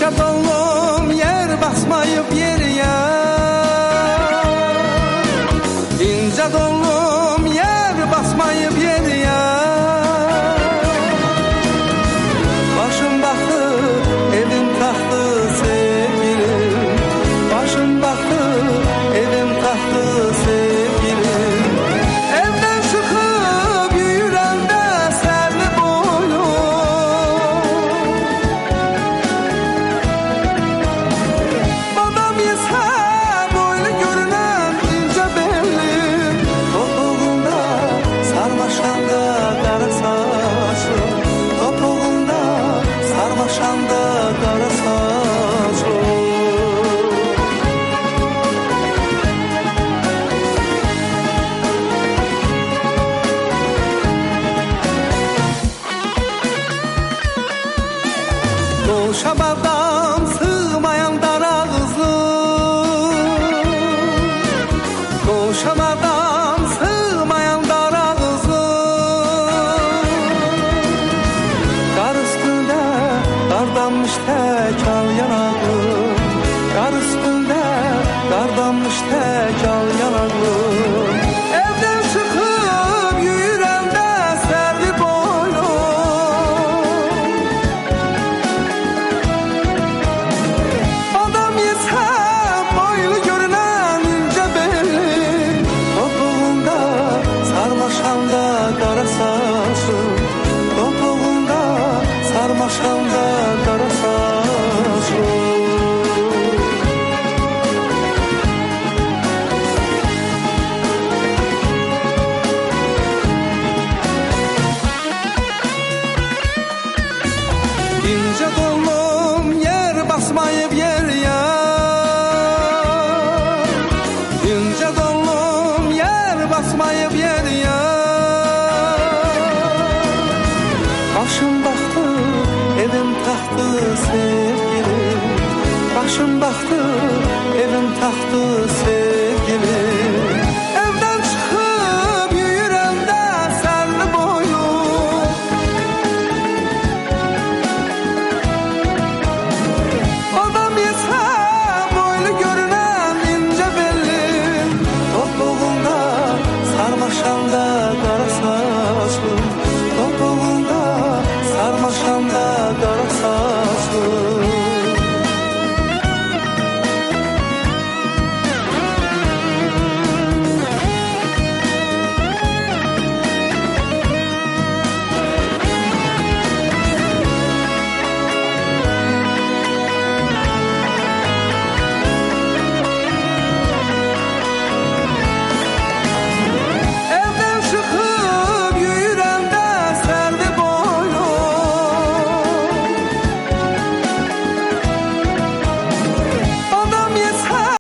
İnce dolum yer basmayıp yeriye, İnce dolum yer basmayıp yeriye. Başım baktı evim tahtı sevgilim, Başım baktı evim tahtı sevgilim. Evden çıkıp yürüyende serli boylum, Badam yese boylu görünen ince belli, Topuğunda sarmaşanda kara saçım, Topuğunda sarmaşanda kara saçım. Şabadan sığmayan dara kızım, Şabadan sığmayan dara kızım. Kar üstünde kardanmış tek al yanağım, Kar üstünde kardanmış tek al yanağım. Evden çıkıp yürüyende serli boylum, boylu görünen ince belli, Topuğunda sarmaşanda kara saçım, Topuğunda sarmaşanda kara saçım. İnce dolum yer basmayıp yeriye, İnce dolum yer basmayıp yeriye. Başım baktı evim tahtı sevgilim, Başım baktı evim tahtı